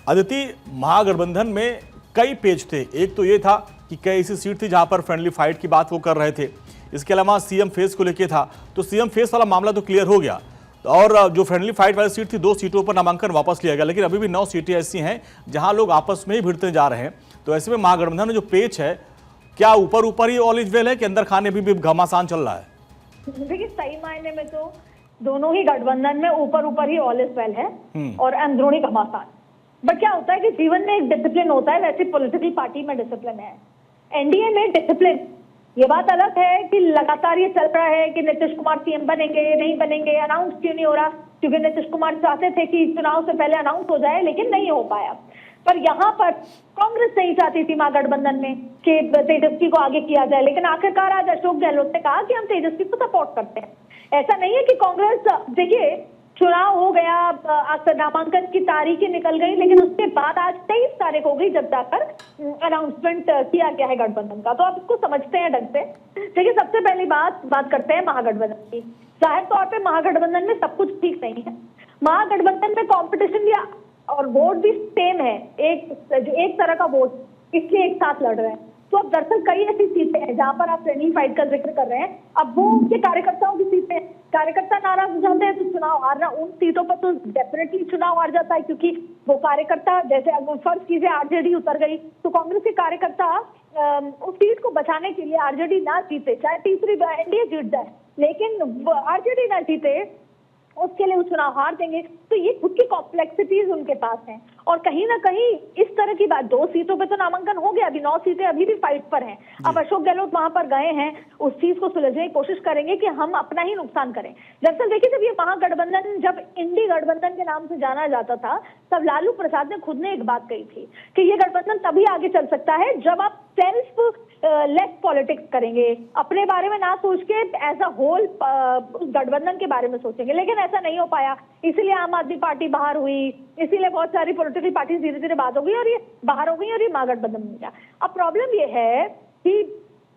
अदिति, महागठबंधन में कई पेज थे। एक तो ये था कि कई ऐसी सीट थी जहां पर फ्रेंडली फाइट की बात वो कर रहे थे। इसके अलावा सीएम फेस को लेके था, तो सीएम फेस वाला मामला तो क्लियर हो गया। और जो फ्रेंडली फाइट वाली सीट थी, 2 सीटों पर नामांकन वापस लिया गया, लेकिन अभी भी 9 सीटें ऐसी हैं जहां लोग आपस में ही भिड़ते जा रहे हैं। तो ऐसे में महागठबंधन में जो पेच है, क्या ऊपर ऊपर ही ऑल इज वेल है कि अंदर खाने भी घमासान चल रहा है? देखिए, सही मायने में तो दोनों ही गठबंधन में ऊपर ऊपर ही ऑल इज वेल है और अंदरूनी घमासान। बट क्या होता है कि जीवन में एक डिसिप्लिन होता है, वैसे पॉलिटिकल पार्टी में डिसिप्लिन है। एनडीए में डिसिप्लिन, ये बात अलग है कि लगातार ये चल रहा है कि नीतीश कुमार सीएम बनेंगे नहीं बनेंगे, अनाउंस क्यों नहीं हो रहा, क्योंकि नीतीश कुमार चाहते थे कि चुनाव से पहले अनाउंस हो जाए, लेकिन नहीं हो पाया। पर यहाँ पर कांग्रेस नहीं चाहती थी महागठबंधन में कि तेजस्वी को आगे किया जाए, लेकिन आखिरकार आज अशोक गहलोत ने कहा कि हम तेजस्वी को सपोर्ट करते हैं। ऐसा नहीं है कि कांग्रेस, देखिए चुनाव हो गया, नामांकन की तारीखें निकल गई, लेकिन उसके बाद आज 23 तारीख हो गई जब जाकर अनाउंसमेंट किया गया है गठबंधन का। तो आप इसको समझते हैं ढंग से। देखिए, सबसे पहली बात करते हैं महागठबंधन की। जाहिर तौर पे महागठबंधन में सब कुछ ठीक नहीं है। महागठबंधन में कॉम्पिटिशन या और वोट भी सेम है, एक तरह का वोट, इसलिए एक साथ लड़ रहे हैं। तो अब दरअसल कई ऐसी सीटें हैं जहां पर आप फ्रेंडली फाइट का जिक्र कर रहे हैं। अब वो उनके कार्यकर्ताओं की सीटें, कार्यकर्ता नाराज हो जाते हैं तो चुनाव हारना, उन सीटों पर तो डेफिनेटली चुनाव हार जाता है, क्योंकि वो कार्यकर्ता, जैसे अगर फर्ज कीजिए आरजेडी उतर गई तो कांग्रेस के कार्यकर्ता उस सीट को बचाने के लिए आरजेडी ना जीते, चाहे तीसरी एनडीए जीत जाए, लेकिन आरजेडी ना जीते उसके लिए वो चुनाव हार देंगे। तो ये खुद की कॉम्प्लेक्सिटीज उनके पास हैं। और कहीं ना कहीं इस तरह की बात, 2 सीटों पे तो नामांकन हो गया, अभी 9 सीटें अभी भी फाइट पर हैं। अब अशोक गहलोत वहां पर गए हैं, उस चीज को सुलझने की कोशिश करेंगे कि हम अपना ही नुकसान करें। दरअसल देखिए, जब ये महागठबंधन, जब इंडी गठबंधन के नाम से जाना जाता था, तब लालू प्रसाद ने खुद ने एक बात कही थी कि ये गठबंधन तभी आगे चल सकता है जब आप सेल्फ लेस पॉलिटिक्स करेंगे, अपने बारे में ना सोच के एज अ होल गठबंधन के बारे में सोचेंगे। लेकिन ऐसा नहीं हो पाया, इसीलिए आम आदमी पार्टी बाहर हुई, इसीलिए बहुत सारी पॉलिटिकल पार्टी धीरे धीरे बात हो गई और ये बाहर हो गई और ये महागठबंधन हो गया। अब प्रॉब्लम ये है कि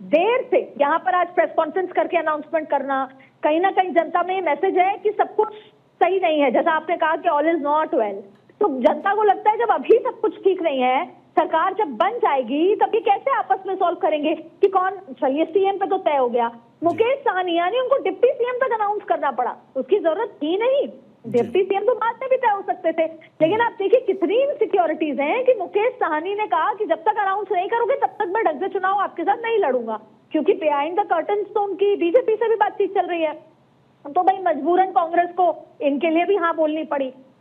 देर से यहाँ पर आज प्रेस कॉन्फ्रेंस करके अनाउंसमेंट करना, कहीं ना कहीं जनता में ये मैसेज है कि सब कुछ सही नहीं है। जैसा आपने कहा कि ऑल इज नॉट वेल, तो जनता को लगता है जब अभी सब कुछ ठीक नहीं है, सरकार जब बन जाएगी तब ये कैसे आपस में सॉल्व करेंगे कि कौन, चलिए सीएम पे तो तय हो गया, मुकेश सहनी यानी उनको डिप्टी सीएम तक अनाउंस करना पड़ा, उसकी जरूरत थी नहीं, डिप्टी सीएम तो बाद में भी तय हो सकते थे। लेकिन आप देखिए कितनी इनसिक्योरिटीज हैं कि मुकेश सहनी ने कहा कि जब तक अनाउंस नहीं करोगे तब तक मैं ढंग से चुनाव आपके साथ नहीं लड़ूंगा, क्योंकि बिहाइंड द कर्टन्स तो उनकी बीजेपी से भी बातचीत चल रही है। तो भाई मजबूरन कांग्रेस को इनके लिए भी हाँ बोलनी पड़ी।